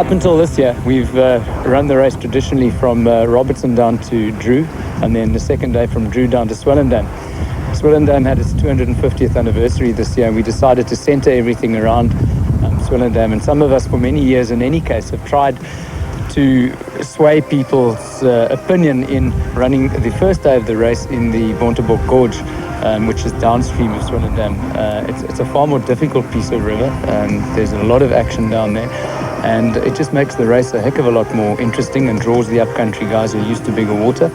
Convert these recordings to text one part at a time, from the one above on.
Up until this year, we've run the race traditionally from Robertson down to Drew, and then the second day from Drew down to Swellendam. Swellendam had its 250th anniversary this year, and we decided to centre everything around Swellendam. And some of us, for many years in any case, have tried to sway people's opinion in running the first day of the race in the Bontebok Gorge, which is downstream of Swellendam. It's a far more difficult piece of river. There's a lot of action down there, and it just makes the race a heck of a lot more interesting and draws the upcountry guys who are used to bigger water.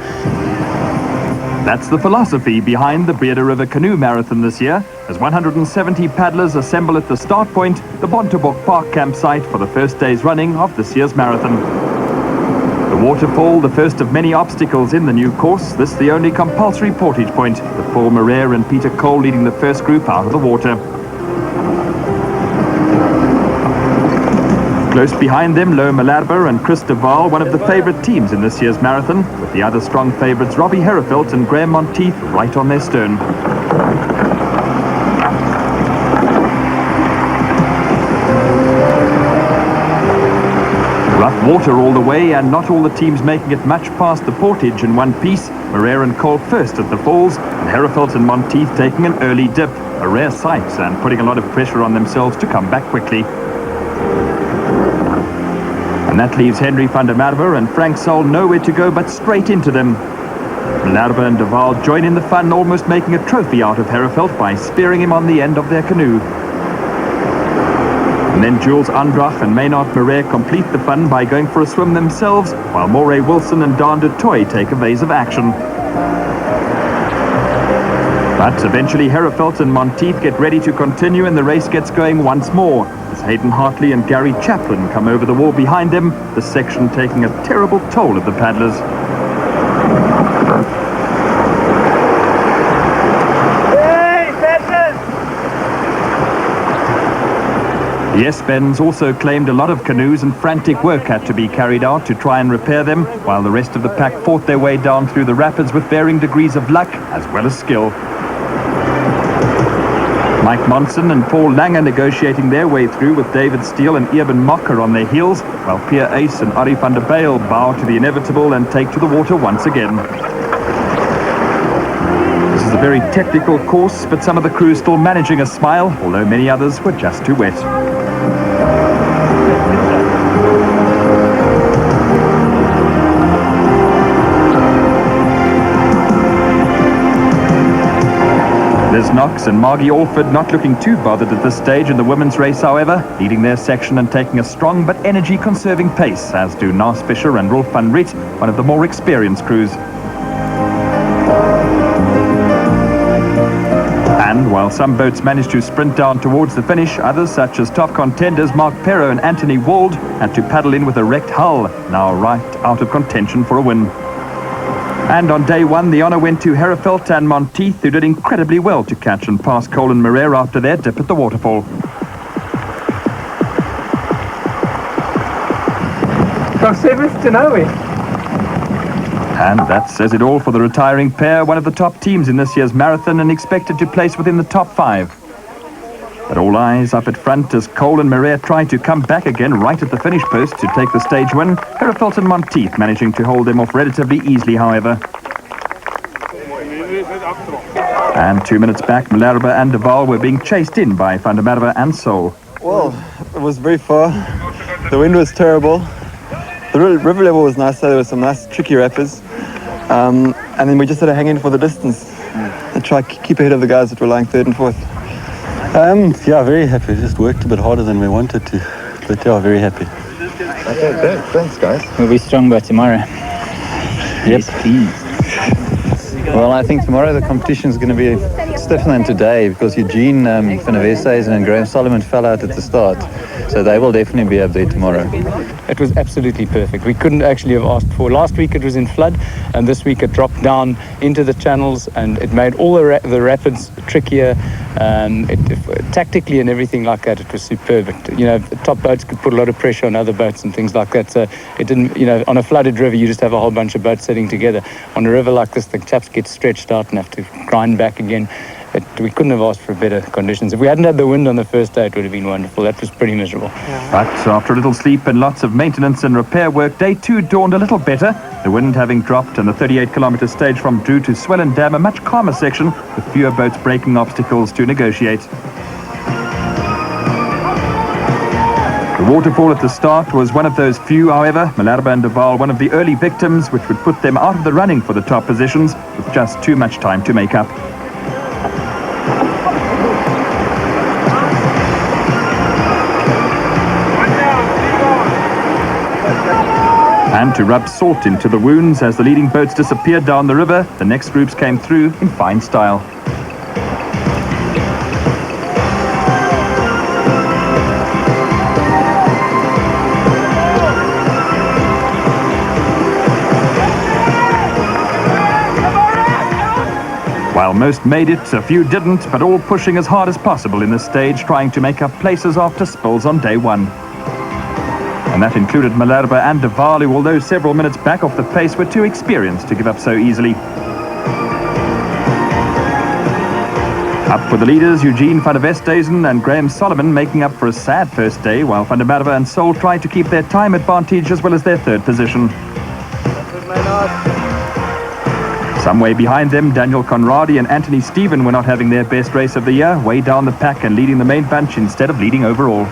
That's the philosophy behind the Breede River Canoe Marathon this year, as 170 paddlers assemble at the start point, the Bontebok Park campsite, for the first day's running of this year's marathon. The waterfall, the first of many obstacles in the new course, this the only compulsory portage point, with Paul Marere and Peter Cole leading the first group out of the water. Close behind them, Lo Malarba and Chris de Waal, one of the favourite teams in this year's marathon, with the other strong favourites Robbie Herefeld and Graham Monteith right on their stern. Rough water all the way, and not all the teams making it much past the portage in one piece. Marere and Cole first at the falls, and Herefeld and Monteith taking an early dip, a rare sight and putting a lot of pressure on themselves to come back quickly. And that leaves Henry van der Merwe and Frank Sol nowhere to go but straight into them. Malarba and de Waal join in the fun, almost making a trophy out of Herefeld by spearing him on the end of their canoe. And then Jules Andrach and Maynard Marere complete the fun by going for a swim themselves, while Moray Wilson and Dan de Toy take a vase of action. But eventually Herefeld and Monteith get ready to continue, and the race gets going once more, as Hayden Hartley and Gary Chaplin come over the wall behind them, this section taking a terrible toll of the paddlers. The S-Bens also claimed a lot of canoes, and frantic work had to be carried out to try and repair them, while the rest of the pack fought their way down through the rapids with varying degrees of luck as well as skill. Mike Monson and Paul Langer negotiating their way through, with David Steele and Eben Mocker on their heels, while Pierre Ace and Arie van der Bijl bow to the inevitable and take to the water once again. This is a very technical course, but some of the crew still managing a smile, although many others were just too wet. Liz Knox and Margie Alford not looking too bothered at this stage in the women's race, however, leading their section and taking a strong but energy-conserving pace, as do Naas Fisher and Rolf van Riet, one of the more experienced crews. And while some boats managed to sprint down towards the finish, others, such as top contenders Mark Perro and Anthony Wald, had to paddle in with a wrecked hull, now right out of contention for a win. And on day one, the honour went to Herefeld and Monteith, who did incredibly well to catch and pass Cole and Marere after their dip at the waterfall. And that says it all for the retiring pair, one of the top teams in this year's marathon and expected to place within the top 5. But all eyes up at front as Cole and Marere try to come back again right at the finish post to take the stage win. Herefeld and Monteith managing to hold them off relatively easily, however. And 2 minutes back, Malarba and de Waal were being chased in by van der Merwe and Sol. Well, it was very far. The wind was terrible. The river level was nice, so there were some nice tricky rapids. And then we just had to hang in for the distance and try to keep ahead of the guys that were lying third and fourth. Yeah, very happy. Just worked a bit harder than we wanted to, but yeah, very happy. Okay, great. Thanks, guys. We'll be strong by tomorrow. Yes, please. Well, I think tomorrow the competition is going to be stiffer than today, because Eugene van der Westhuizen and Graham Solomon fell out at the start. So they will definitely be up there tomorrow. It was absolutely perfect. We couldn't actually have asked for. Last week it was in flood, and this week it dropped down into the channels, and it made all the rapids trickier. Tactically and everything like that, it was superb. The top boats could put a lot of pressure on other boats and things like that. So it didn't, on a flooded river, you just have a whole bunch of boats sitting together. On a river like this, the chaps get stretched out and have to grind back again. but we couldn't have asked for better conditions. If we hadn't had the wind on the first day, it would have been wonderful. That was pretty miserable. But after a little sleep and lots of maintenance and repair work, day 2 dawned a little better. The wind having dropped and the 38-kilometre stage from Drew to Swellendam, a much calmer section with fewer boats breaking obstacles to negotiate. The waterfall at the start was one of those few, however. Malherbe and de Waal, one of the early victims, which would put them out of the running for the top positions with just too much time to make up. And to rub salt into the wounds as the leading boats disappeared down the river, the next groups came through in fine style. While most made it, a few didn't, but all pushing as hard as possible in this stage, trying to make up places after spills on day 1. And that included Malherbe and de Waal, who, although several minutes back off the pace, were too experienced to give up so easily. Up for the leaders, Eugene van der Westhuizen and Graham Solomon making up for a sad first day, while Van der Merwe and Sol tried to keep their time advantage as well as their third position. Some way behind them, Daniel Conradi and Anthony Stephen were not having their best race of the year, way down the pack and leading the main bunch instead of leading overall.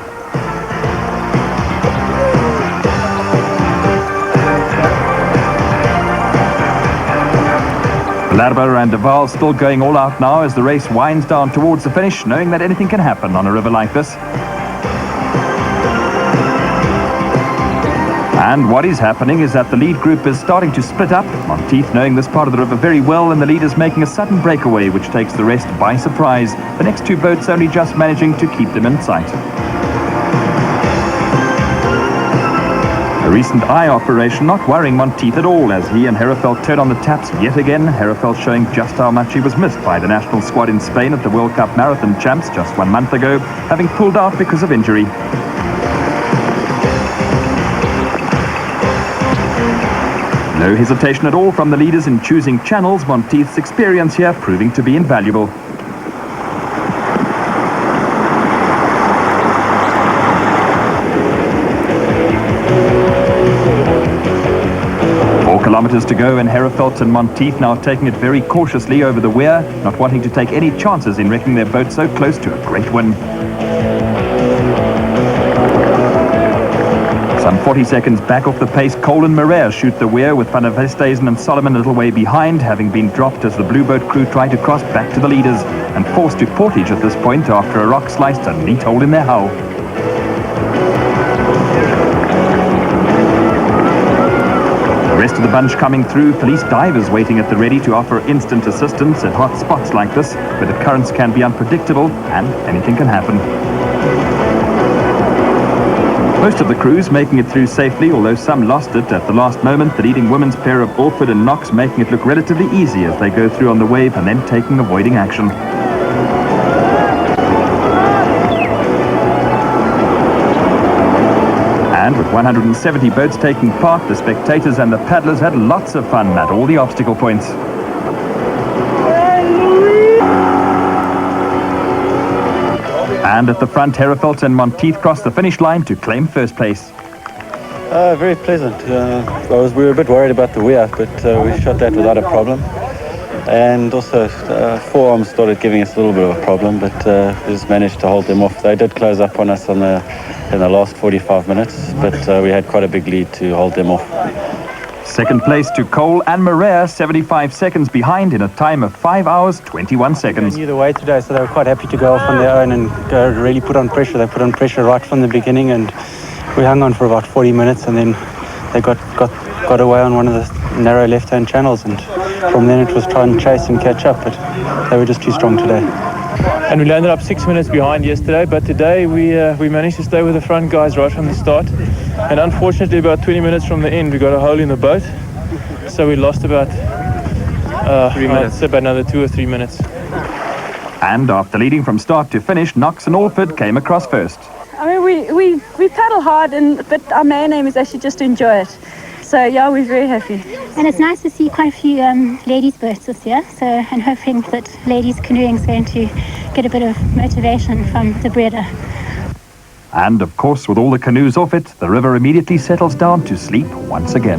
Malherbe and de Waal still going all out now as the race winds down towards the finish, knowing that anything can happen on a river like this. And what is happening is that the lead group is starting to split up, Monteith knowing this part of the river very well, and the leaders making a sudden breakaway which takes the rest by surprise. The next 2 boats only just managing to keep them in sight. A recent eye operation not worrying Monteith at all as he and Herefeld turn on the taps yet again. Herefeld showing just how much he was missed by the national squad in Spain at the World Cup Marathon Champs just 1 month ago, having pulled out because of injury. No hesitation at all from the leaders in choosing channels, Monteith's experience here proving to be invaluable. Kilometres to go, and Herefeld and Monteith now taking it very cautiously over the weir, not wanting to take any chances in wrecking their boat so close to a great win. Some 40 seconds back off the pace, Cole and Moreira shoot the weir with Van der Westhuizen and Solomon a little way behind, having been dropped as the blue boat crew try to cross back to the leaders and forced to portage at this point after a rock sliced a neat hole in their hull. The rest of the bunch coming through, police divers waiting at the ready to offer instant assistance at hot spots like this, where the currents can be unpredictable and anything can happen. Most of the crews making it through safely, although some lost it at the last moment, the leading women's pair of Alford and Knox making it look relatively easy as they go through on the wave and then taking avoiding action. And with 170 boats taking part, the spectators and the paddlers had lots of fun at all the obstacle points. And at the front, Herefeld and Monteith crossed the finish line to claim first place. Very pleasant. We were a bit worried about the weir, but we shot that without a problem. And also, forearms started giving us a little bit of a problem, but we just managed to hold them off. They did close up on us in the last 45 minutes, but we had quite a big lead to hold them off. Second place to Cole and Moreira, 75 seconds behind in a time of 5 hours, 21 seconds. They knew the way today, so they were quite happy to go off on their own and really put on pressure. They put on pressure right from the beginning, and we hung on for about 40 minutes, and then they got away on one of the narrow left-hand channels, and from then it was try and chase and catch up, but they were just too strong today. And we landed up 6 minutes behind yesterday, but today we managed to stay with the front guys right from the start. And unfortunately, about 20 minutes from the end, we got a hole in the boat, so we lost about 3 minutes. I'd say about another 2 or 3 minutes. And after leading from start to finish, Knox and Alford came across first. I mean, we paddle hard, but our main aim is actually just to enjoy it. So yeah, we're very happy. And it's nice to see quite a few ladies' boats this year. So I'm hoping that ladies canoeing is going to get a bit of motivation from the Breede. And of course, with all the canoes off it, the river immediately settles down to sleep once again.